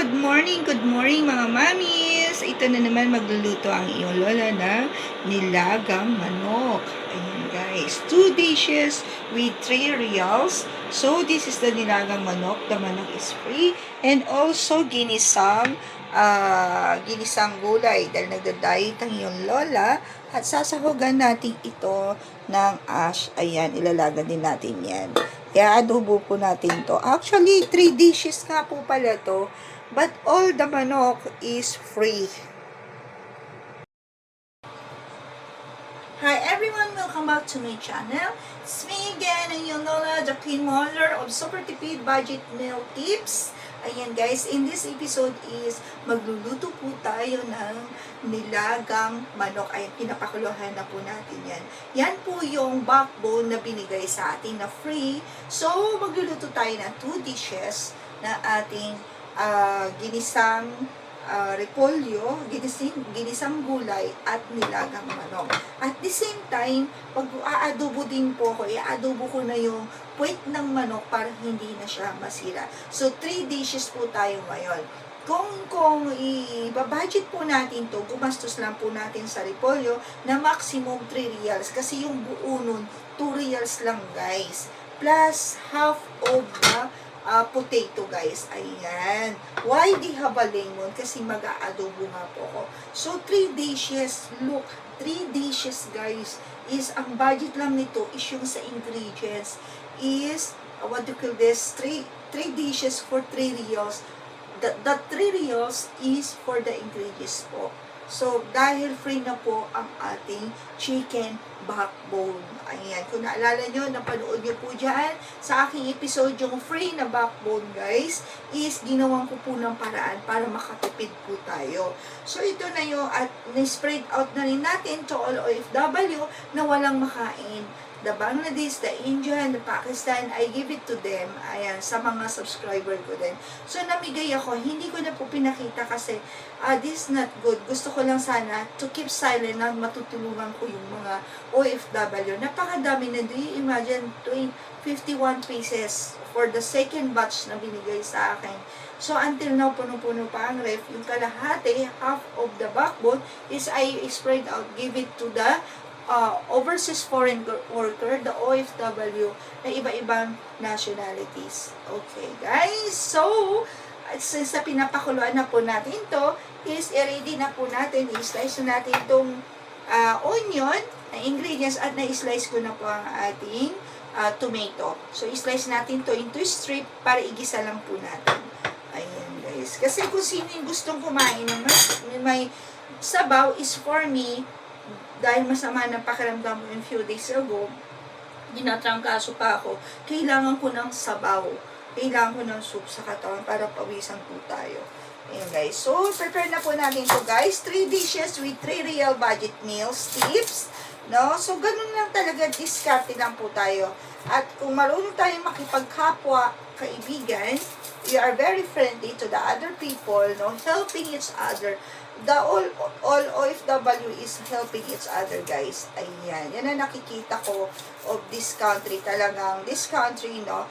good morning mga mamis! Ito na naman magluluto ang iyong lola na nilagang manok. Ayan guys, 2 dishes with 3 reals. So this is the nilagang manok. The manok is free. And also ginisang gulay dahil nagda-diet ang iyong lola. At sasahugan natin ito ng ash. Ayan, ilalagan din natin yan. Kaya adobo po natin to. Actually, 3 dishes nga po pala to. But all the manok is free. Hi everyone! Welcome back to my channel. It's me again, ang iyong lola, the Queen Mother of Super Tipid Budget Meal Tips. Ayan guys, in this episode is magluluto po tayo ng nilagang manok. Ayan, pinapakuluhan na po natin yan. Yan po yung backbone na binigay sa atin na free. So, magluluto tayo ng 2 dishes na ating ginisang repolyo, ginisang gulay at nilagang manok. At the same time, pag aadobo din po ako, i-adobo ko na yung puwet ng manok para hindi na siya masira. So, 3 dishes po tayo ngayon. Kung i-budget po natin to, gumastos lang po natin sa repolyo na maximum 3 reals. Kasi yung buo nun, 2 reals lang guys. Plus, half of the potato guys. Ayan. Why di haba lemon? Kasi mag-aadobo nga po ako. So, 3 dishes. Look, 3 dishes guys. Is, ang budget lang nito is yung sa ingredients. Is, what do you call this? 3 dishes for 3 reals. The 3 reals is for the ingredients po. So, dahil free na po ang ating chicken backbone. Ayan. Kung naalala nyo, napanood nyo po dyan sa aking episode yung free na backbone, guys, is ginawan ko po ng paraan para makatipid po tayo. So, ito na yung at na-spread out na rin natin to all OFW na walang makain. The Bangladesh, the India, and the Pakistan, I give it to them. Ayan, sa mga subscriber ko din. So, namigay ako. Hindi ko na po pinakita kasi this is not good. Gusto ko lang sana to keep silent na matutulungan ko yung mga OFW. Napakadami na. Do you imagine 51 pieces for the second batch na binigay sa akin. So, until now, puno-puno pa ang ref. Yung kalahati, half of the backbone is I spread out, give it to the overseas foreign worker, the OFW, na iba-ibang nationalities. Okay, guys. So, since na pinapakuluan na po natin to, is i-ready na po natin, i-slice na natin itong onion, na ingredients, at na-slice ko na po ang ating tomato. So, i-slice natin to into strip para igisa lang po natin. Ayan, guys. Kasi kung sino yung gustong kumain ng may sabaw is for me, dahil masama ng pakiramdam mo yung few days ago, dinatrangkaso pa ako, kailangan ko ng sabaw. Kailangan ko ng soup sa katawan para pawisan po tayo. Ayan guys. So, prepare na po natin to guys. 3 dishes with 3 real budget meals tips. No? So, ganun lang talaga. Diskarte lang po tayo. At kung marunong tayo makipagkapwa, kaibigan, we are very friendly to the other people, no? Helping each other. The all OFW is helping each other, guys. Ayan. Yan ang nakikita ko of this country. Talagang, this country, no,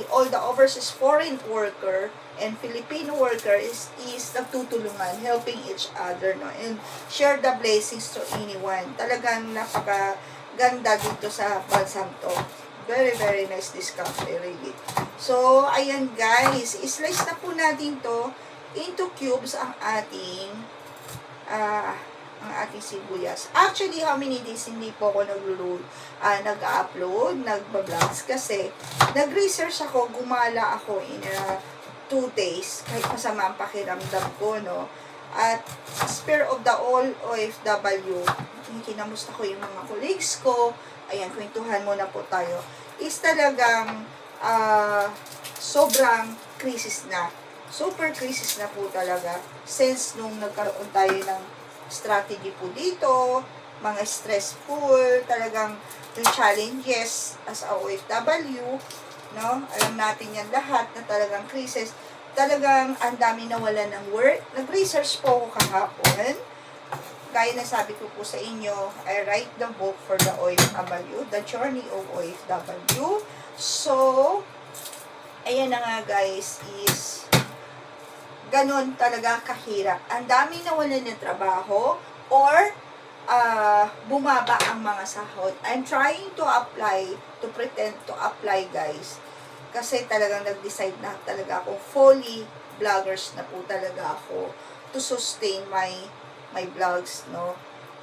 all the overseas foreign worker and Filipino worker is nagtutulungan, helping each other, no, and share the blessings to anyone. Talagang napakaganda dito sa bansang to. Very, very nice this country, really. So, ayan, guys. Slice na po natin to into cubes ang ating sibuyas. Actually, how many days hindi po ako nag-upload, nagba-vlogs kasi nag-research ako, gumala ako in 2 days kahit masama ang pakiramdam ko, no? At spare of the all OFW, kinamusta ko yung mga colleagues ko. Ayan, kwentuhan muna po tayo. Is talagang sobrang crisis na. Super crisis na po talaga since nung nagkaroon tayo ng strategy po dito, mga stressful, talagang yung challenges as a OFW, no? Alam natin yan lahat na talagang crisis. Talagang ang dami nawalan ng work. Nag-research po ako kahapon. Gaya na sabi ko po sa inyo, I write the book for the OFW, The Journey of OFW. So, ayan na nga guys, is ganon talaga kahirap. Ang dami nawalan ng trabaho or bumaba ang mga sahod. I'm trying to apply, to pretend to apply, guys. Kasi talagang nag-decide na talaga ako, fully vloggers na po talaga ako to sustain my vlogs, no?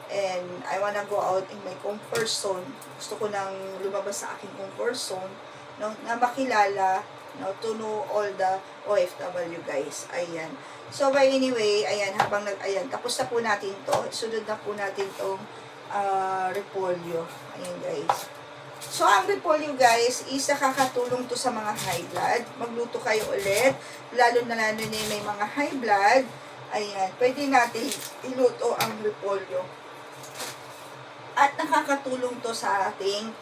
And I wanna go out in my comfort zone. Gusto ko nang lumabas sa aking comfort zone, no? Na makilala, no? To know all the OFW, guys. Ayan. So, by anyway, ayan, ayan, tapos na po natin to. Sunod na po natin tong repolyo. Ayan, guys. So, ang repolyo, guys, is nakakatulong to sa mga high blood. Magluto kayo ulit. Lalo na may mga high blood. Ayan, pwede natin iluto ang repolyo. At nakakatulong to sa ating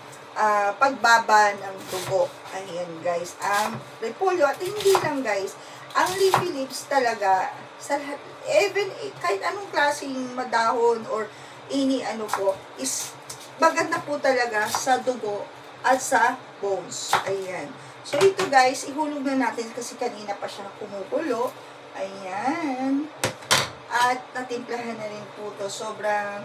pagbaba ng dugo. Ayan, guys. Ang repolyo, at hindi lang, guys, ang leafy leaves talaga, sa even kahit anong klaseng madahon or ano po, is bagad na po talaga sa dugo at sa bones. Ayan. So, ito, guys, ihulog na natin kasi kanina pa siya kumukulo. Ayan. At natimplahan na rin po to. Sobrang,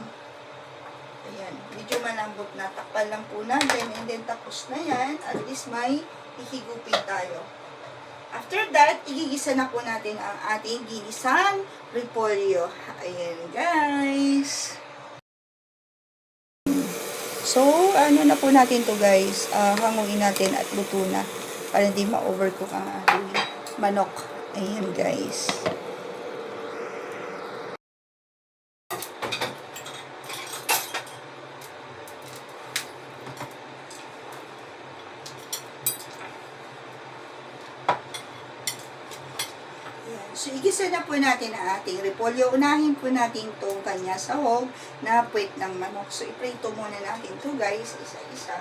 ayan, medyo malambot na. Takpan lang po natin. And then, tapos na yan. At least may hihigupin tayo. After that, igigisa na po natin ang ating ginisang repolyo. Ayan, guys. So, ano na po natin to, guys. Hanguin natin at luto na. Para hindi ma-overcook ang ating manok. Ayan, guys. So, igisa na po natin ang ating repolyo. Unahin po natin itong kanya sahog na puwet ng manok. So, iprito muna natin ito, guys, isa-isa.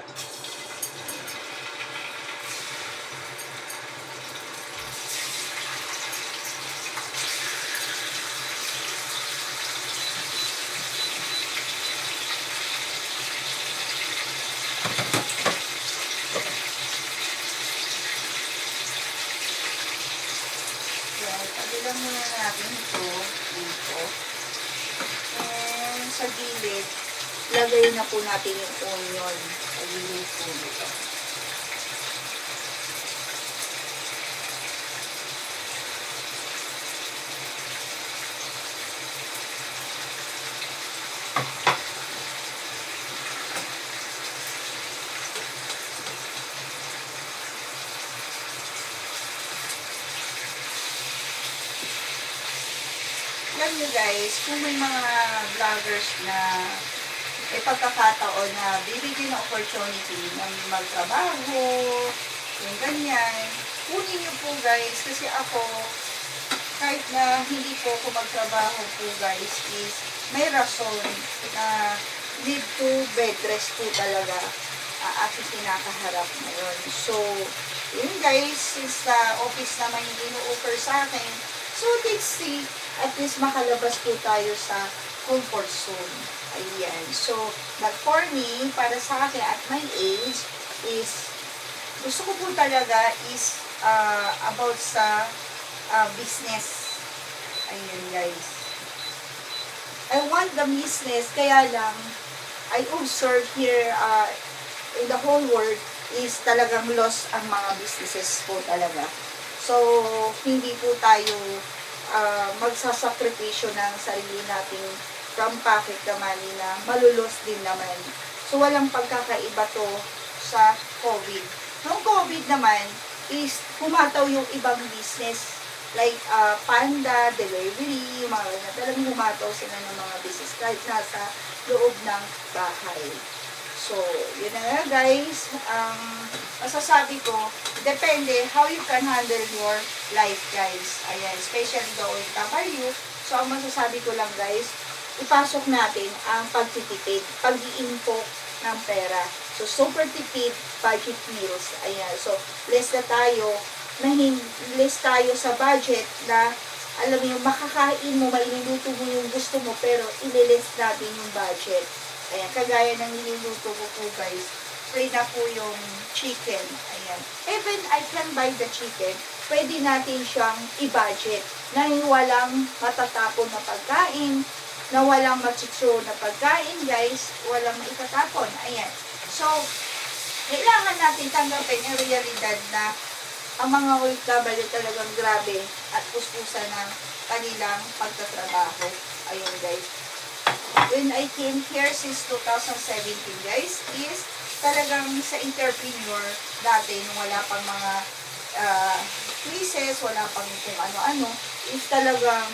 Pabilang muna natin ito dito. And sa gilid, lagay na po natin yung onion sa gilid po dito. Alam nyo, guys, kung may mga vloggers na may pagkakataon na bibigyan ng opportunity ng magtrabaho, yung ganyan, kunin nyo po, guys, kasi ako, kahit na hindi po ako magtrabaho po, guys, is may rason na need to bed rest po talaga aking kinakaharap ngayon. So, yun, guys, since office naman yung ino-offer sa akin, so let's see, at least makalabas po tayo sa comfort zone. Ayan. So, but for me, para sa akin at my age, is, gusto ko po talaga is about sa business. Ayan, guys. I want the business, kaya lang, I observe here in the whole world is talagang lost ang mga businesses po talaga. So, hindi po tayo magsasakripisyo ng sarili natin from pocket the money na malulos din naman. So, walang pagkakaiba to sa COVID. Noong COVID naman is humataw yung ibang business like panda, delivery, yung mga ganyan. Talagang humataw sila ng mga business kahit nasa loob ng bahay. So, yun na nga, guys. Masasabi ko, depende how you can handle your life, guys. Ayan, especially the OFW. So, ang masasabi ko lang, guys, ipasok natin ang pagtitipid, pag-iimpok ng pera. So, super tipid, budget meals. Ayan, so, less tayo sa budget na, alam mo yung makakain mo, mailuluto mo yung gusto mo, pero ililist natin yung budget. Ayan, kagaya ng niluluto ko po, guys. Free na po yung chicken. Ayan. Even I can buy the chicken, pwede natin siyang i-budget na walang matatapon na pagkain, na walang matsitsuro na pagkain, guys, walang itatapon. Ayan. So, kailangan natin tanggapin ang realidad na ang mga OFW talagang grabe at puspusan ng kanilang pagtatrabaho. Ayun, guys. When I came here since 2017, guys, is talagang sa entrepreneur dati, nung wala pang mga quizzes, wala pang kung ano-ano, is talagang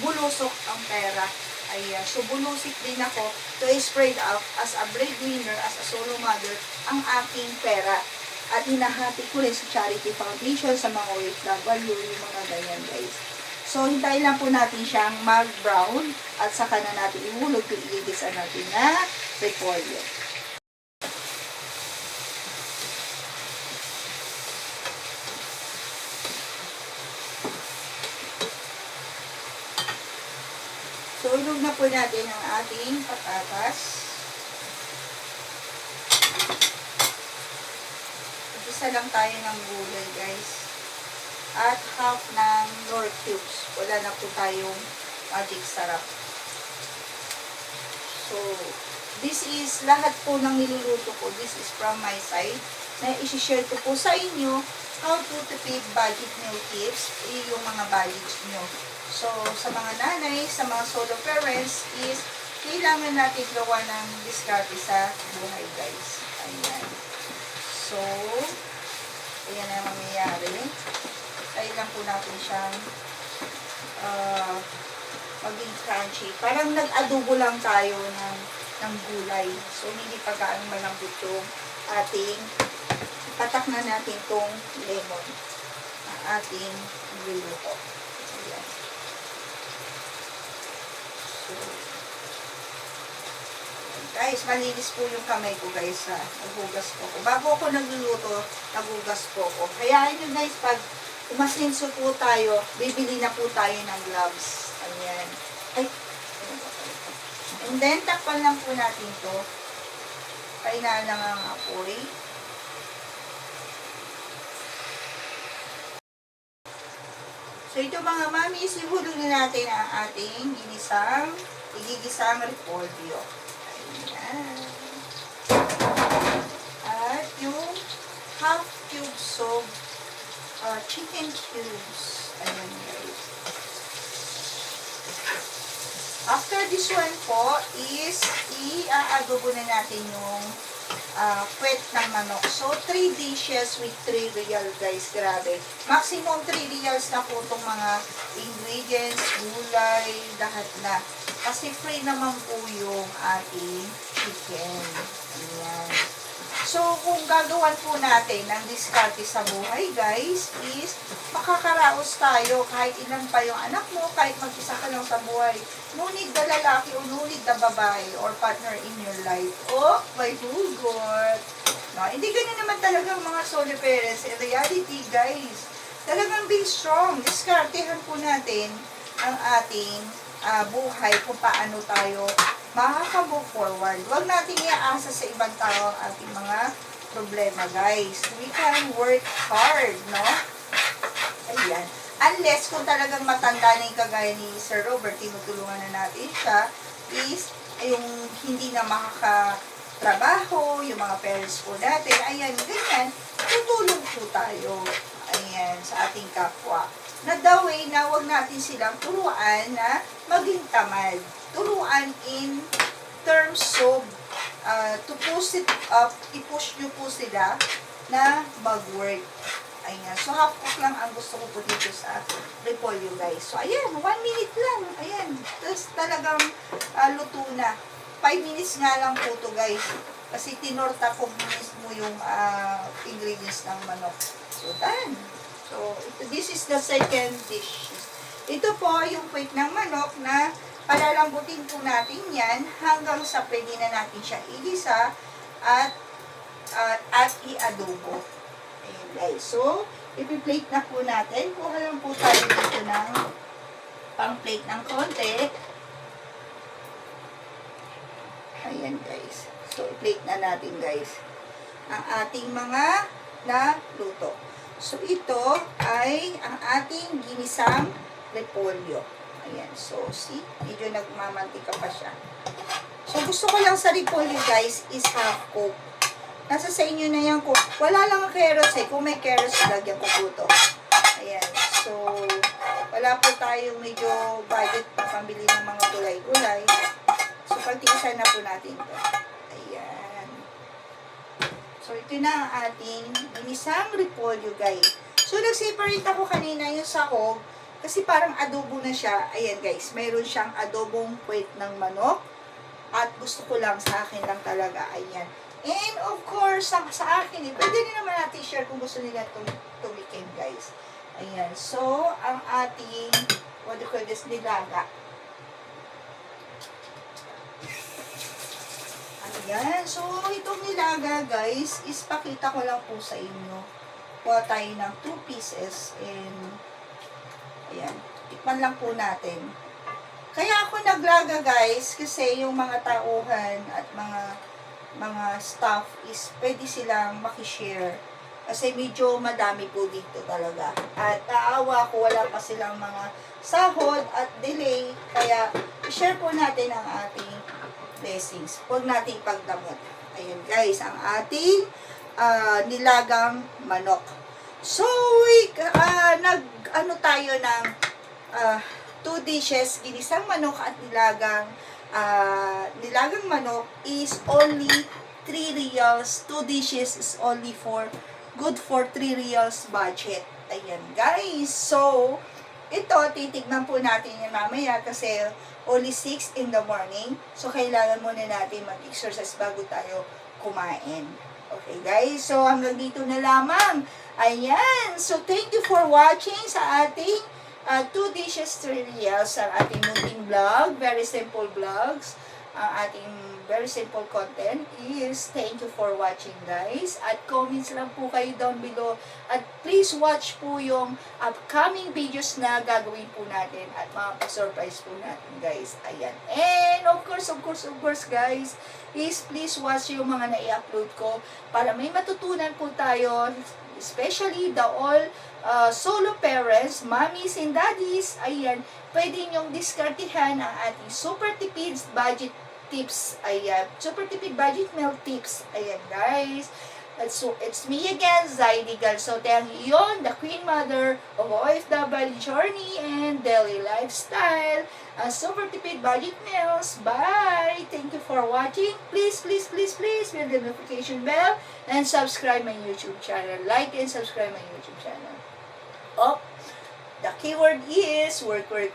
bulusok ang pera. Ayan. So, bulusik din ako to spread out as a breadwinner, as a solo mother, ang aking pera. At hinahati ko rin sa charity foundation, sa mga OFW, yung mga ganyan, guys. So, hintayin lang po natin siyang mag-brown at saka na natin ihulog yung igigisa natin na repolyo. So, ilog na po natin ang ating patatas. Isa lang tayo ng gulay, guys. At half ng nor cubes. Wala na po tayong magic sarap. So, this is lahat po ng niluluto ko. This is from my side. Na isi-share ko po sa inyo how to tipid budget meal tips. Yung mga budgets nyo. So, sa mga nanay, sa mga solo parents is kailangan natin gawa ng diskarte sa buhay, guys. Ayan. So, ayan ang mangyayari. Tayo lang po natin siyang maging crunchy. Parang nag-adobo lang tayo ng gulay. So, hindi pa gaano malambot yung ating patak na natin tong lemon. Ang ating niluto. Ayan. So, guys, malinis po yung kamay ko, guys, ha. Naghugas po ko. Bago ako nagluluto, naghugas po ko. Kaya yun, guys, pag umasinso po tayo, bibili na po tayo ng gloves. Ayan. Ay. And then, takpan lang po natin to. Kainaan lang ang apoy. So, ito mga mami, ihulog na natin ang ating igigisang repolyo. Ayan. At yung half cubes of chicken cubes. Ayan, guys. After this one po is i-adobo na natin yung puwet ng manok. So, 3 dishes with 3 real, guys. Grabe. Maximum 3 reals na po itong mga ingredients, gulay, lahat na. Kasi free naman po yung ating chicken. Ayan. So, kung gagawan po natin ng diskarte sa buhay, guys, is makakaraos tayo kahit ilan pa yung anak mo, kahit mag-isa ka lang sa buhay. No need the lalaki o no need the babae or partner in your life. Oh, my hugot. No, hindi ganyan naman talagang mga solo parents. In reality, guys, talagang be strong. Diskartehan po natin ang ating buhay kung paano tayo makaka-move forward. Huwag natin iaasa sa ibang tao ang ating mga problema, guys. We can work hard, no? Ayan. Unless kung talagang matanda na yung kagaya ni Sir Robert, tinutulungan na natin siya, is yung hindi na makakatrabaho, yung mga parents po natin, ayan, ganyan, tutulong po tayo, ayan, sa ating kapwa. Na the way na wag natin silang turuan na maging tamad. Turuan in terms of to push it up, i-push nyo po sila na mag-work. Ayan. So, half cook lang ang gusto ko po dito sa repolyo, guys. So, ayan. 1 minute lang. Ayan. Tapos, talagang luto na. 5 minutes nga lang po to, guys. Kasi tinorta ko mismo yung ingredients ng manok. So, done. So, this is the second dish. Ito po yung puwit ng manok na palalambutin po natin yan hanggang sa pwede na natin siya igisa at i-adobo. Ayan, guys. So, ipi-plate na po natin. Kuha lang po tayo dito ng pang-plate ng konti. Ayan, guys. So, i-plate na natin, guys, ang ating mga naluto. So, ito ay ang ating ginisang repolyo. Ayan. So, see? Medyo nagmamantika pa siya. So, gusto ko lang sa repolyo, guys, is half cook. Nasa sa inyo na yan kung wala lang ang carrots eh. Kung may carrots, lagyan ko po ito. Ayan. So, wala po tayong medyo budget pa pambili ng mga gulay-gulay. So, pagtiisan na po natin ito. Ayan. So, ito na ang ating ginisang repolyo, guys. So, nag-separate ako kanina yung sahog kasi parang adobo na siya. Ayan, guys. Mayroon siyang adobong puwet ng manok. At gusto ko lang, sa akin lang talaga. Ayan. And, of course, sa akin, pwede rin naman natin share kung gusto nila tumikim, guys. Ayan. So, ang ating, what do you call this, nilaga. Ayan. So, itong nilaga, guys, is pakita ko lang po sa inyo. Kuha tayo ng 2 pieces. And, ayan. Tikman lang po natin. Kaya ako naglaga, guys, kasi yung mga tauhan at mga staff is pwede silang makishare. Kasi medyo madami po dito talaga. At naawa ko, wala pa silang mga sahod at delay. Kaya, i-share po natin ang ating blessings. Huwag natin ipagdamot. Ayan, guys, ang ating nilagang manok. So, nag-ano tayo ng 2 dishes, ginisang manok at nilagang manok is only 3 reals. 2 dishes is only good for 3 reals budget. Ayan, guys. So, ito, titignan po natin yan mamaya kasi only 6 in the morning. So, kailangan muna natin mag-exercise bago tayo kumain. Okay, guys. So, hanggang dito na lamang. Ayan. So, thank you for watching sa ating 2 dishes, 3 reals ang ating munting vlog. Very simple vlogs. Ang ating very simple content is thank you for watching, guys. At comments lang po kayo down below. At please watch po yung upcoming videos na gagawin po natin at mga surprise po natin, guys. Ayan. And of course, guys, is please watch yung mga na-i-upload ko para may matutunan po tayo, especially the all solo parents, mommies and daddies. Ayan, pwede nyong diskartihan ang ating super tipid budget tips. Ayan, super tipid budget meal tips. Ayan, guys. So, it's me again, Zaidi Galsote, ang iyon, the Queen Mother of OFW Journey and Daily Lifestyle. Super tipid budget meals. Bye! Thank you for watching. Please hit the notification bell and subscribe my YouTube channel. Like and subscribe my YouTube channel. Oh, the keyword is work, fight,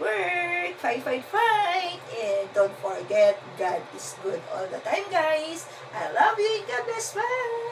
and don't forget, God is good all the time, guys. I love you, God bless, bye!